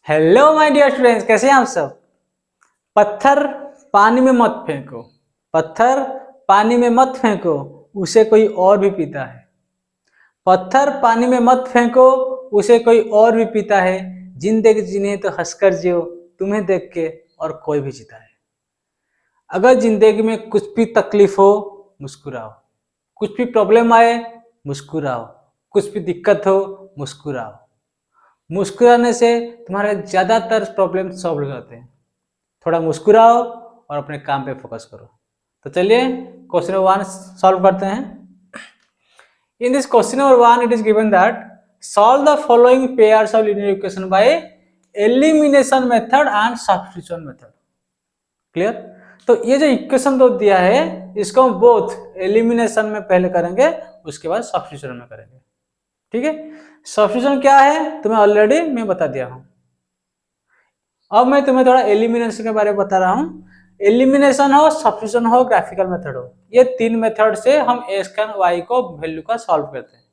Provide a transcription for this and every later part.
Hello my dear students, कैसे हैं आप सब। पत्थर पानी में मत फेंको, पत्थर पानी में मत फेंको, उसे कोई और भी पीता है। पत्थर पानी में मत फेंको, उसे कोई और भी पीता है। जिंदगी जीने तो हंसकर जियो, तुम्हें देख के और कोई भी जीता है। अगर जिंदगी में कुछ भी तकलीफ हो, मुस्कुराओ। कुछ भी प्रॉब्लम आए, मुस्कुराओ। कुछ भी दिक्कत हो, मुस्कुराओ। मुस्कुराने से तुम्हारे ज्यादातर प्रॉब्लम सॉल्व हो जाते हैं। थोड़ा मुस्कुराओ और अपने काम पे फोकस करो। तो चलिए क्वेश्चन नंबर 1 सॉल्व करते हैं। In this question number 1 it is given that solve the following pairs of linear equation by elimination method and substitution method. Clear. तो ये जो इक्वेशन दो दिया है, इसको हम बोथ एलिमिनेशन में पहले करेंगे, उसके बाद सब्स्टिट्यूशन में करेंगे। ठीक है। सब्स्टिट्यूशन क्या है तुम्हें ऑलरेडी मैं बता दिया हूं। अब मैं तुम्हें थोड़ा एलिमिनेशन के बारे में बता रहा हूँ। एलिमिनेशन हो, सब्स्टिट्यूशन हो, ग्राफिकल मेथड हो, ये तीन मेथड से हम एक्स का वाई को वैल्यू का सॉल्व करते हैं।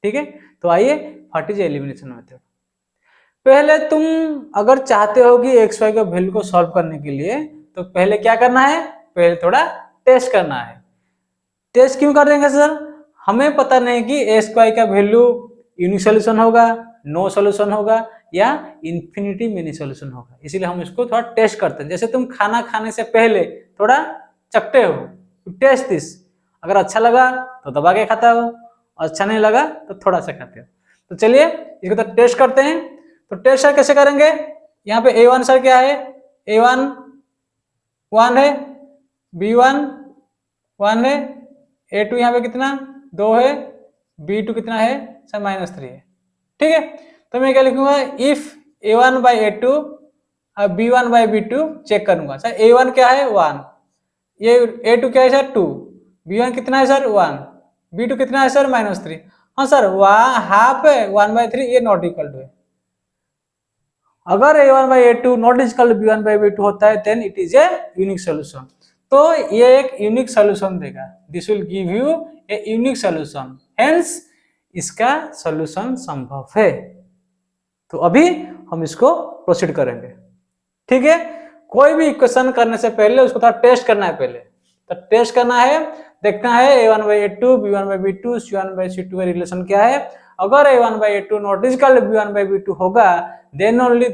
ठीक है। तो आइए व्हाट इज एलिमिनेशन मेथड। पहले तुम अगर चाहते हो कि एक्स वाई का वैल्यू को सॉल्व करने के लिए, तो पहले क्या करना है, पहले थोड़ा टेस्ट करना है। टेस्ट क्यों कर देंगे सर, हमें पता नहीं कि एक्स वाई का वैल्यू यूनिक सोल्यूशन होगा, नो सोल्यूशन होगा या इंफिनिटी मिनी सोल्यूशन होगा, इसीलिए हम इसको थोड़ा टेस्ट करते हैं। जैसे तुम खाना खाने से पहले थोड़ा चखते हो, टेस्ट दिस, अगर अच्छा लगा तो दबा के खाता हो, अच्छा नहीं लगा तो थोड़ा सा खाते हो। तो चलिए इसको तो टेस्ट करते हैं। तो टेस्ट सर कैसे करेंगे, यहाँ पे A1 सर क्या है, A1 1 है, B1 1 है, A2 यहाँ पे कितना 2 है, B2 कितना है सर -3 है। ठीक है। तो मैं क्या लिखूंगा, इफ A1 by A2 और B1 by B2 चेक करूंगा। सर A1 क्या है 1, ये A2 क्या है सर 2, B1 कितना है सर 1, B2 कितना है सर -3। हाँ सर हाफ है 1/3, ये नॉट इक्वल टू है। अगर A1 by A2 not equal to B1 by B2 होता है then it is a unique solution. तो ये एक यूनिक सोल्यूशन देगा, this will give you a unique solution, hence इसका सोल्यूशन संभव है। तो अभी हम इसको प्रोसीड करेंगे। ठीक है। कोई भी इक्वेशन करने से पहले उसको थोड़ा टेस्ट करना है। पहले तो टेस्ट करना है, देखना है A1 by A2 B1 by B2 C1 by C2 का रिलेशन क्या है। अगर A1 by A2 not equal to B1 by B2 होगा then only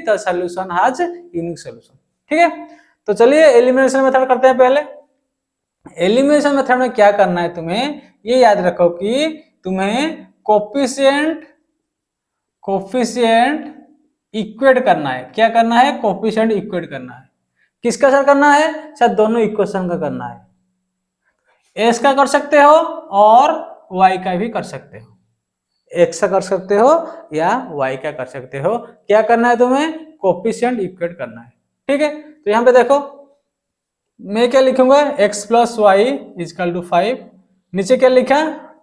the solution has unique solution. ठीक है। तो चलिए एलिमिनेशन मेथड करते हैं। पहले एलिमिनेशन मेथड में क्या करना है, तुम्हें ये याद रखो कि तुम्हें कोफिशिएंट इक्वेट करना है। क्या करना है, कोफिशिएंट इक्वेट करना है। किसका सर करना है, सर दोनों इक्वेशन का करना है। एक्स का कर सकते हो और वाई का भी कर सकते हो, एक्स का कर सकते हो या वाई का कर सकते हो। क्या करना है तुम्हें, कोफिशिएंट इक्वेट करना है। ठीक है। तो यहाँ पे देखो मैं क्या लिखूंगा, x plus y equal to 5, नीचे क्या लिखा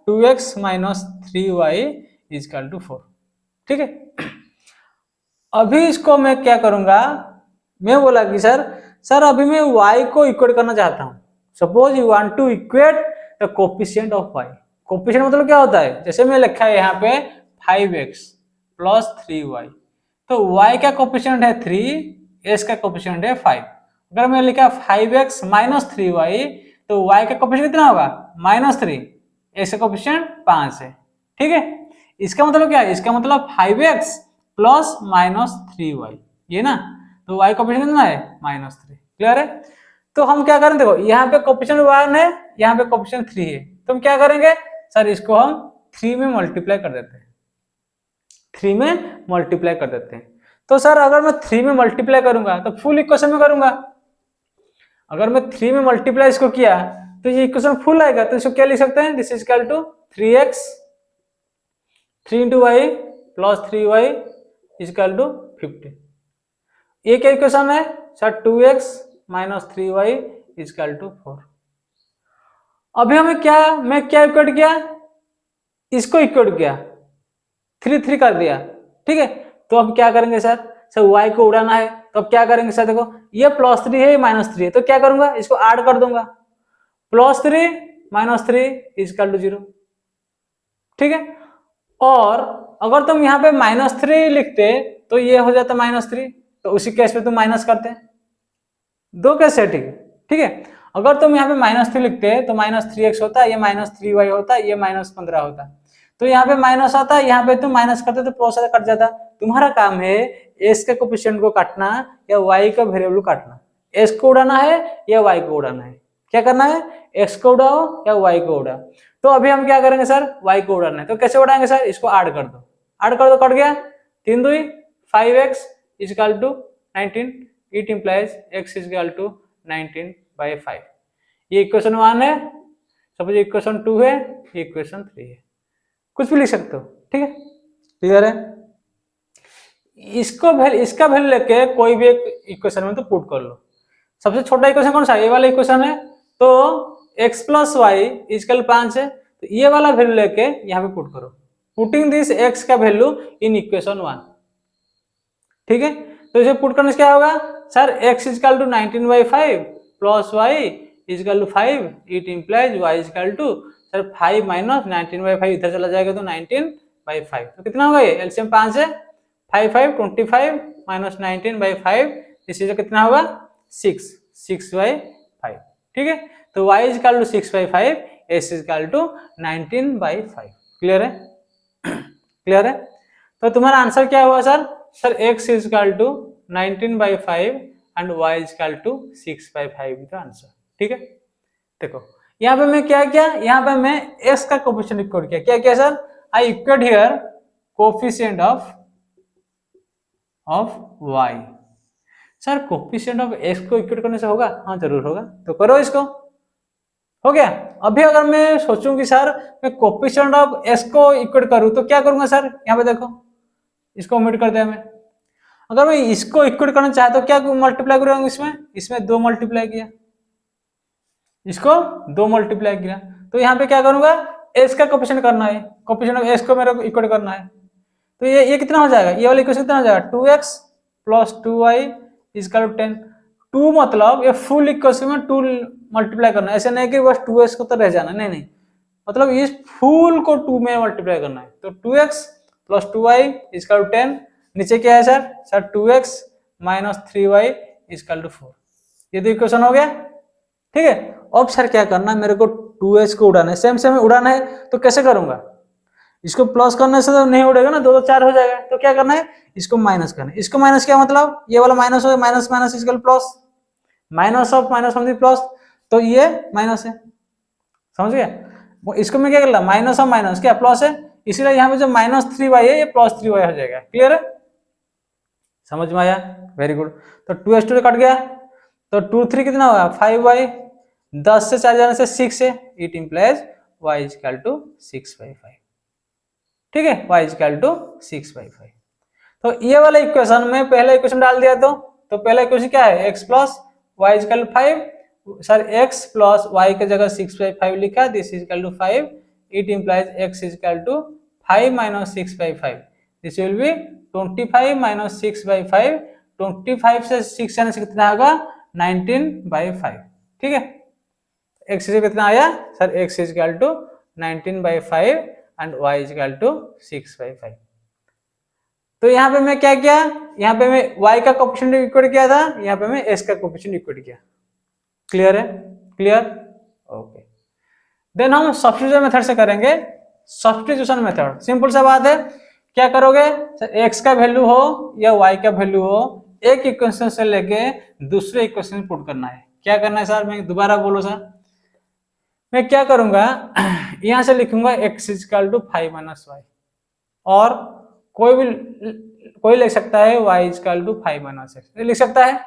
2x minus 3y equal to 4। ठीक है। अभी इसको मैं क्या करूंगा, मैं बोला कि सर अभी मैं y को इक्वेट करना चाहता हूं। Suppose you want to equate the coefficient of y। Coefficient मतलब क्या होता है, जैसे मैं लिखा है यहाँ पे 5x प्लस 3y, तो y का कोफिशिएंट है 3, s का कोफिशिएंट है 5। अगर मैं लिखा 5x माइनस 3y तो y का कोफिशिएंट कितना होगा -3, s का कोफिशिएंट 5 है। ठीक है। इसका मतलब क्या है, इसका मतलब 5x प्लस -3y, ये ना, तो y कोफिशिएंट कितना है -3। क्लियर है। तो हम क्या करें, देखो यहाँ पे कोफिशिएंट 1 है, यहाँ पे कोफिशिएंट 3 है, तो हम क्या करेंगे सर, इसको हम 3 में मल्टीप्लाई कर देते हैं, 3 में मल्टीप्लाई कर देते हैं। तो सर अगर मैं 3 में मल्टीप्लाई करूंगा तो फुल इक्वेशन में करूंगा। अगर मैं 3 में मल्टीप्लाई इसको किया तो ये इक्वेशन फुल आएगा, तो इसको क्या लिख सकते हैं, this is equal to 3x 3 into y plus 3y equal to 50। ये क्या इक्वेशन है sir, 2x minus 3y equal to 4। अभी हमें क्या, मैं क्या इक्वेट किया, इसको इक्वेट किया, 3 कर दिया। ठीक है। तो अब क्या करेंगे सर y को उड़ाना है, तो अब क्या करेंगे सर, देखो ये +3 है -3 है, तो क्या करूंगा, इसको ऐड कर दूंगा, +3 -3 इजकल टू 0। ठीक है। और अगर तुम यहाँ पे -3 लिखते तो ये हो जाता -3, तो उसी केस में तुम माइनस करते हैं, दो केस है, ठीक है। अगर तुम यहाँ पे -3 लिखते हैं तो -3x होता है, ये -3y होता है, ये -15 होता है, तो यहाँ पे माइनस आता है, यहाँ पे तुम माइनस करते तो प्रोसेस कट जाता। तुम्हारा काम है s के कोफिशिएंट को काटना या y का वेरिएबल काटना, s को उड़ाना है या y को उड़ाना है, क्या करना है, x को उड़ाओ या y को उड़ाओ। तो अभी हम क्या करेंगे सर, y को उड़ाना है, तो कैसे उड़ाएंगे सर, इसको ऐड कर दो, कट गया, 3 2 5x equal to 19, it implies x equal to 19/5। ये इक्वेशन 1 है, सपोज इक्वेशन 2 है, ये इक्वेशन 3 है, कुछ भी लिख सकते हो, ठीक है, क्लियर है। इसका वैल्यू लेके कोई भी एक इक्वेशन में तो पुट कर लो। सबसे छोटा इक्वेशन कौन सा, ये वाला इक्वेशन है, तो x प्लस वाई इक्वल 5 है, तो ये वाला वैल्यू लेके यहाँ पे पुट करो, पुटिंग दिस x का वैल्यू इन इक्वेशन 1, ठीक है। तो इसे पुट करने से क्या होगा sir, x equal to 19/5 plus y equal to 5, it implies y equal to sir 5 minus 19/5, इधर चला जाएगा तो 19/5, तो कितना होगा, ये एलसीएम 5 है, 5 5 25 माइनस 19/5, इसी से कितना होगा 6/5, ठीक है। तो y equal to 6/5, s equal to 19/5, clear है, क्लियर है। तो तुम्हारा आंसर क्या हुआ sir, x equal to 19/5 and y equal to 6/5 का आंसर, ठीक है। देखो यहाँ पे मैं क्या किया, यहाँ पे मैं s का कोफिशिएंट इक्वेट किया, क्या किया sir, I equate here coefficient of y। Sir coefficient of s को इक्वेट करने से होगा, हाँ जरूर होगा, तो करो इसको, हो गया। अभी अगर मैं सोचूं कि सर मैं कोफिशिएंट ऑफ s को इक्वेट करूं तो क्या करूंगा सर, यहाँ पे देखो, इसको ओमिट कर दिया मैं। अगर मैं इसको इक्वेट करना चाहता तो क्या मल्टीप्लाई करूंगा, इसमें 2 मल्टीप्लाई किया, इसको 2 मल्टीप्लाई किया, तो यहाँ पे क्या करूंगा, s का कोफिशिएंट करना है, कोफिशिएंट ऑफ s को मेरे को इक्वेट करना है, तो ये कितना हो जाएगा, ये वाला इक्वेशन कितना हो जाएगा, 2x plus 2y equal to 10। 2 मतलब ये फुल इक्वेशन में 2 मल्टीप्लाई करना है, ऐसे नहीं कि बस 2x को तो रह जाना, नहीं, मतलब इस फुल को 2 में मल्टीप्लाई करना है, तो 2x plus 2y equal to 10, नीचे क्या है sir 2x minus 3y equal to 4, ये तो इक्वेशन हो गया, ठीक है। अब सर क्या करना है, मेरे को 2h को उड़ाना है, सेम उड़ाना है, तो कैसे करूंगा, इसको प्लस करने से तो नहीं उड़ेगा ना, 2 2 4 हो जाएगा, तो क्या करना है, इसको माइनस करना है, इसको माइनस क्या मतलब, ये वाला माइनस हो, minus minus equal plus, minus of minus something plus, तो ये माइनस है, समझ गया। इसको मैं क्या कर रहा, माइनस ऑफ माइनस क्या प्लस है, इसीलिए यहाँ पे जो -3y है ये +3y हो जाएगा, क्लियर है, समझ में आया, वेरी गुड। तो 2s2 कट गया, तो 2 3 कितना होगा 5y, 10 से 4 जाने से 6 है, it implies y equal to 6/5, ठीक है, y इक्वल टू 6/5। तो ये वाला इक्वेशन में पहला इक्वेशन डाल दिया, तो पहला इक्वेशन क्या है, x plus y equal to 5, sir x plus y की जगह 6/5 लिखा, this equal to 5, it implies x equal to 5 minus 6/5, this will be 25 minus 6/5, 25 से 6 जाने से कितना आएगा 19/5, ठीक है। x से कितना आया sir, x equal to 19/5 and y equal to 6/5। तो यहाँ पे मैं क्या किया, यहाँ पे मैं y का कोफिशिएंट इक्वेट किया था, यहाँ पे मैं s का कोफिशिएंट इक्वेट किया, क्लियर है, क्लियर, ओके। देन हम सब्स्टिट्यूशन मेथड से करेंगे, सब्स्टिट्यूशन मेथड सिंपल सा बात है, क्या करोगे x का वैल्यू हो या y का वैल्यू हो, एक इक्वेशन से लेके दूसरे इक्वेशन में पुट करना है, क्या करना है सर, मैं दोबारा बोलो सर, मैं क्या करूंगा, यहां से लिखूंगा x equal to 5 minus y, और कोई लिख सकता है y equal to 5 minus x लिख सकता है,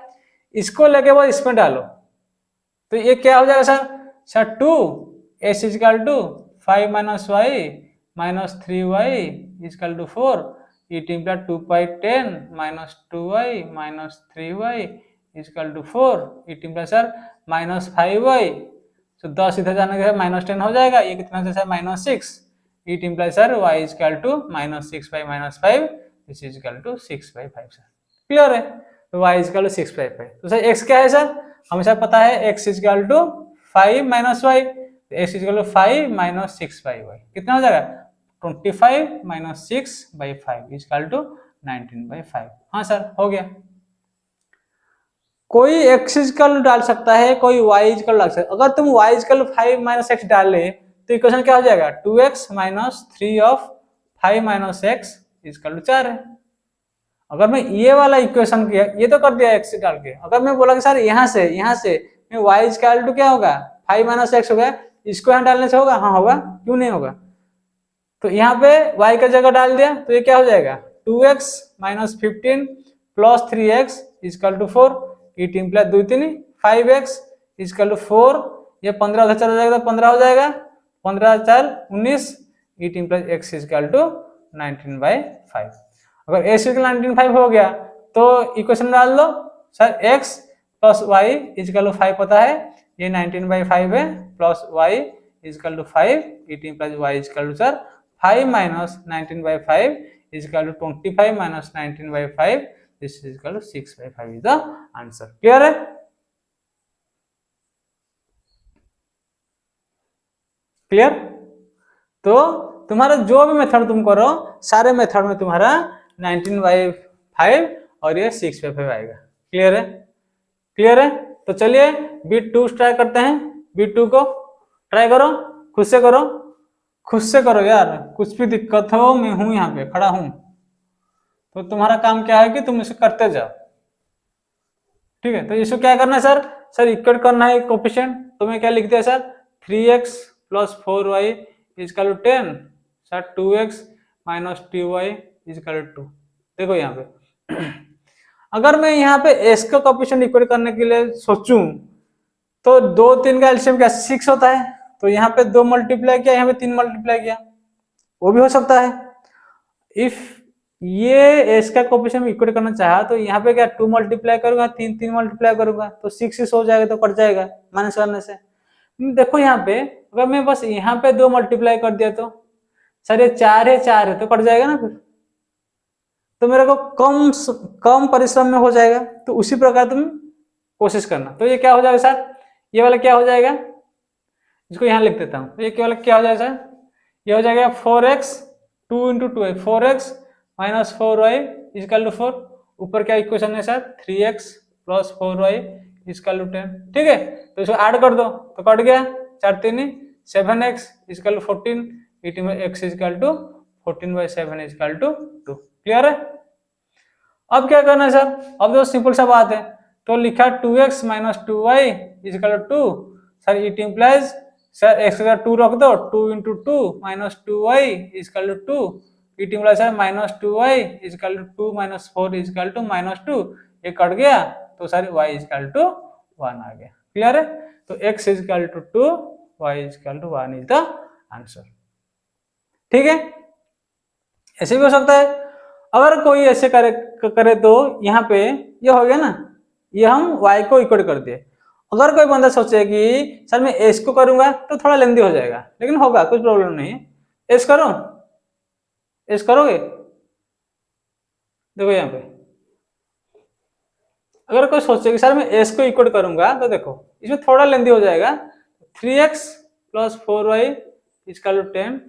इसको लेके वो इसमें डालो, तो ये क्या हो जाएगा sir 2s equal to 5 minus y minus 3y equal to 4, it implies 2/10 minus 2y minus 3y equal to 4, it implies sir minus 5y, तो 10 इधर जाने के -10 हो जाएगा, ये कितना है -6, it implies sir y equal to -6/-5, this is equal to 6/5 sir, clear है। तो y इक्वल टू 6/5, तो सर x क्या है सर, हमें सर पता है x equal to 5 minus y, x equal to 5 minus 6/y, कितना हो जाएगा 25 माइनस 6/5 इक्वल टू 19/5। हाँ सर हो गया। कोई x इक्वल डाल सकता है, कोई y इक्वल डाल सकता है। अगर तुम y इक्वल 5 - x डाले तो इक्वेशन क्या हो जाएगा, 2x - 3 of 5 - x equal to 4 है। अगर मैं ये वाला इक्वेशन किया, ये तो कर दिया x डाल के, अगर मैं बोला कि सर यहाँ से मैं y इक्वल टू क्या होगा 5 - x होगा, इसको यहाँ डालने से होगा, हाँ होगा, क्यों नहीं होगा। तो यहाँ पे y का जगह डाल दिया तो ये क्या हो जाएगा 2x - 15 plus 3x equal to 4। It imply 2 3 5x equal to 4। ये 15 उधर चला जाएगा तो 15 हो जाएगा, 15 4 19। It imply x equal to 19/5। अगर x इक्वल 19/5 हो गया तो इक्वेशन डाल दो sir, x plus y equal to 5 पता है, ये 19/5 है, plus y equal to 5। It implies y equal to sir 5 - 19/5 equal to 25 - 19/5। This is equal to 6/5 is the answer. Clear है? क्लियर? तो तुम्हारा जो भी मेथड तुम करो, सारे मेथड में तुम्हारा 19/5 और ये 6/5 आएगा। क्लियर है? क्लियर है? तो चलिए बीट 2 ट्राई करते हैं। बीट 2 को ट्राई करो, खुद से करो, खुद से करो यार, कुछ भी दिक्कत हो मैं हूं यहाँ पे खड़ा हूं। तो तुम्हारा काम क्या है कि तुम इसे करते जाओ। ठीक है, तो इसको क्या करना है सर, सर इक्वल करना है कोफिशिएंट। तो मैं क्या लिख दिया sir 3x plus 4y equal to 10, sir 2x minus 2y equal to 2। देखो यहाँ पे अगर मैं यहाँ पे s का कोफिशिएंट इक्वल करने के लिए सोचूं तो 2 3 का एलसीएम क्या 6 होता है, तो यहाँ पे 2 मल्टीप्लाई किया, यहाँ पे 3 मल्टीप्लाई किया, वो भी हो सकता है। इफ ये s का कोफिशिएंट इक्वल करना चाहा तो यहाँ पे क्या 2 मल्टीप्लाई करूंगा, 3 मल्टीप्लाई करूंगा तो 6 हो जाएगा, तो कट जाएगा माइनस करने से। देखो यहाँ पे अगर मैं बस यहाँ पे 2 मल्टीप्लाई कर दिया तो सर ये 4 है तो कट जाएगा ना फिर, तो मेरे को कम परिश्रम में हो जाएगा। तो उसी प्रकार तुम कोशिश करना। तो ये क्या हो जाएगा सर, ये वाला क्या हो जाएगा, इसको यहाँ लिख देता हूँ। तो ये वाला क्या हो जाएगा सर, ये हो जाएगा 4x 2 × 2 है 4x minus 4y equal to 4। ऊपर क्या इक्वेशन है sir 3x plus 4y equal to 10। ठीक है, तो इसको ऐड कर दो तो कट गया, 4 3 7x इक्वल टू 14। इट में x equal to 14/7 equal to 2। Clear है? अब क्या करना है सर, अब तो सिंपल सा बात है। तो लिखा 2x minus 2y equal to 2। Sir it implies sir x का 2 रख दो, 2 × 2 minus 2y equal to 2। It implies sir minus 2y equal to 2 minus 4 equal to -2। ये कट गया तो सर y इक्वल टू 1 आ गया। क्लियर है? तो x equal to 2, y equal to 1 is the answer. ठीक है, ऐसे भी हो सकता है। अगर कोई ऐसे करे तो यहाँ पे ये हो गया ना, ये हम y को इक्वल कर दिए। अगर कोई बंदा सोचे कि सर मैं s को करूंगा तो थोड़ा लेंदी हो जाएगा, लेकिन होगा, कुछ प्रॉब्लम नहीं है। s करो, s करोगे, देखो यहाँ पे अगर कोई सोचे कि सर मैं s को इक्वल करूंगा तो देखो इसमें थोड़ा लेंदी हो जाएगा। 3x plus 4y equal to 10,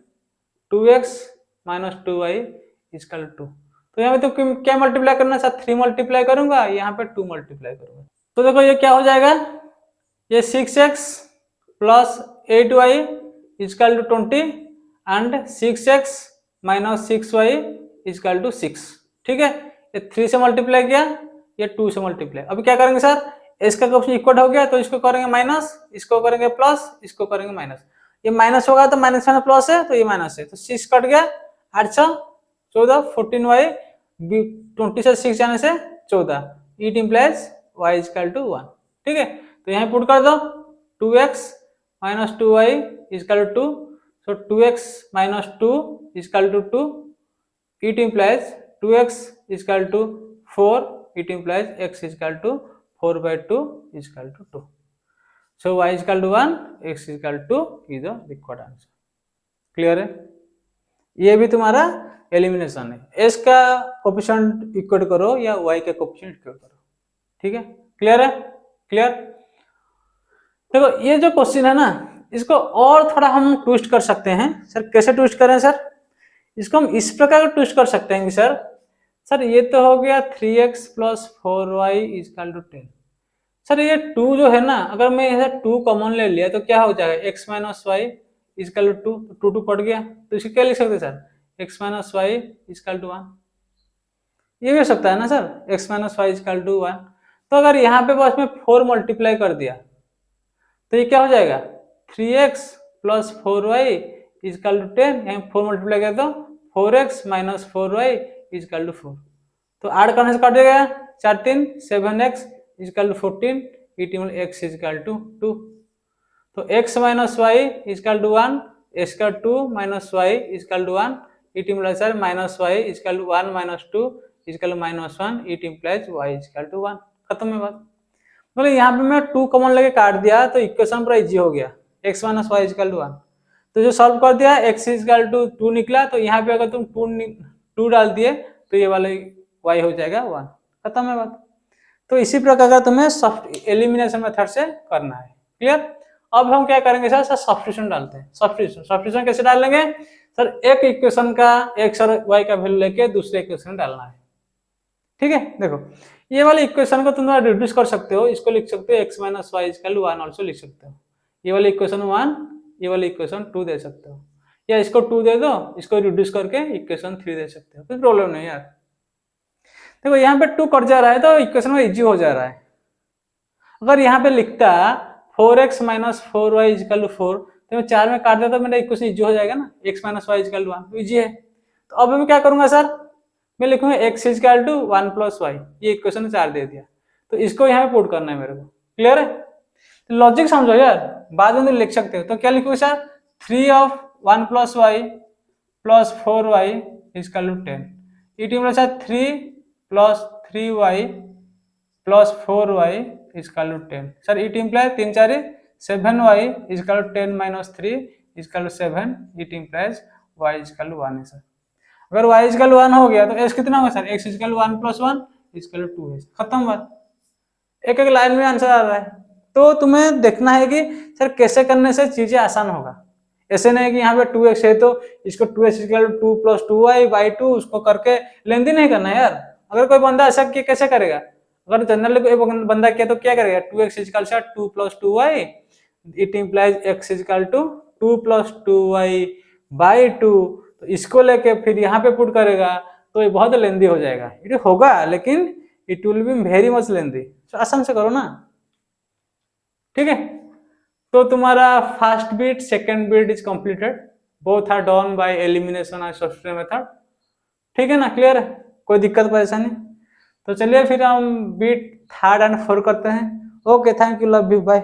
2x minus 2y equal to 2। तो यहाँ पे तो क्या मल्टीप्लाई करना है सर, 3 मल्टीप्लाई करूंगा, यहाँ पे 2 मल्टीप्लाई करूंगा। तो देखो ये क्या हो जाएगा, ये 6x plus 8y equal to 20 and 6x minus 6y equal to 6। ठीक है, ये 3 से मल्टीप्लाई किया, ये 2 से मल्टीप्लाई। अभी क्या करेंगे सर, इसका क्वेश्चन इक्वल हो गया तो इसको करेंगे माइनस, इसको करेंगे प्लस, इसको करेंगे माइनस। ये माइनस होगा तो माइनस में प्लस है तो ये माइनस है, तो 6 कट गया, 8 14 14y 20 से 6 जाने से 14। It implies y equal to 1। ठीक है, तो यहाँ पुट कर दो 2x minus 2y equal to 2। So 2x minus 2 equal to 2। It implies 2x equal to 4। It implies x equal to 4/2 equal to 2। So y equal to 1, x equal to is the required answer. Clear है? ये भी तुम्हारा elimination है। s का coefficient equal करो या y का coefficient equal करो। ठीक है, क्लियर है? क्लियर? देखो ये जो क्वेश्चन है ना, इसको और थोड़ा हम ट्विस्ट कर सकते हैं। सर कैसे ट्विस्ट करें सर? इसको हम इस प्रकार ट्विस्ट कर सकते हैं कि सर ये तो हो गया 3x plus 4y equal to 10। Sir ये 2 जो है ना, अगर मैं यहाँ 2 कॉमन ले लिया तो क्या हो जाएगा, x minus y equal to 2, 2 पड़ गया, तो इसे क्या लिख सकते हैं sir, x minus y equal to 1। ये भी हो सकता है ना sir, x minus y equal to 1। तो अगर यहाँ पे बस में 4 मल्टीप्लाई कर दिया तो ये क्या हो जाएगा, 3x plus 4y equal to 10, यहाँ 4 मल्टीप्लाई किया तो 4x minus 4y equal to 4। तो ऐड करने से कट जाएगा 4 3 7x equal to 14, x equal to 2। तो x minus y equal to 1, x का 2 minus y equal to 1, it implies minus y equal to 1 minus 2 equal minus 1, it implies y equal to 1। खत्म है बात। मतलब यहाँ पे मैं 2 कॉमन लेके काट दिया तो इक्वेशन पूरा इजी हो गया, x minus y equal to 1। तो जो सॉल्व कर दिया x इजकल टू 2 निकला, तो यहाँ पे अगर तुम 2 डाल दिए तो ये वाला y हो जाएगा 1। खत्म है बात। तो इसी प्रकार का तुम्हें एलिमिनेशन मेथड से करना है। क्लियर। अब हम क्या करेंगे सर, सब्स्टिट्यूशन डालते हैं। सब्स्टिट्यूशन कैसे डालेंगे सर, एक इक्वेशन का x और y का वैल्यू लेके दूसरे इक्वेशन डालना है। ठीक है, देखो ये वाले इक्वेशन को तुम रिड्यूस कर सकते हो, इसको लिख सकते हो x minus y equal to 1 also लिख सकते हो। ये वाले इक्वेशन 1, ये वाले इक्वेशन 2 दे सकते हो, या इसको 2 दे दो, इसको रिड्यूस करके इक्वेशन 3 दे सकते हो, कोई प्रॉब्लम नहीं यार। देखो यहाँ पे 2 कट जा रहा है तो इक्वेशन में इजी हो जा रहा है। अगर यहाँ पे लिखता 4x minus 4y equal to 4, तो मैं 4 में काट देता तो मेरा इक्वेशन इजी हो जाएगा ना, x minus y equal to 1, easy है। तो अब मैं क्या करूंगा सर, मैं लिखूंगा x equal to 1 plus y, ये इक्वेशन 4 दे दिया, तो इसको यहाँ पे पुट करना है मेरे को। क्लियर है। तो लॉजिक समझो यार, बाद में लिख सकते हो। तो क्या लिखोगे sir, 3 of 1 plus y plus 4y equal to 10, it implies 3 plus 3y plus 4y equal to 10। Sir it implies 3 4 7y equal to 10 minus 3 equal to 7, it implies y equal to 1 है सर। अगर y is equal 1 हो गया तो x कितना होगा sir, x equal 1 plus 1 equal 2 है। खत्म बात। एक एक लाइन में आंसर आ रहा है। तो तुम्हें देखना है कि सर कैसे करने से चीजें आसान होगा। ऐसे नहीं कि यहाँ पे 2x है तो इसको 2x equal 2 plus 2y by 2 उसको करके लेंदी नहीं करना यार। अगर कोई बंदा ऐसा किया कैसे करेगा, अगर जनरल कोई बंदा किया तो क्या करेगा, 2x equal 2 plus 2y, it implies x equal to 2 plus 2y by 2, तो इसको लेके फिर यहाँ पे पुट करेगा तो ये बहुत लेंदी हो जाएगा। इट होगा लेकिन it will be very much lengthy. तो आसान से करो ना। ठीक है, तो तुम्हारा first bit second bit is completed, both are done by elimination and substitution method. ठीक है ना, क्लियर है, कोई दिक्कत परेशानी। तो चलिए फिर हम बिट 3rd and 4 करते हैं। Okay, thank you, love you, bye.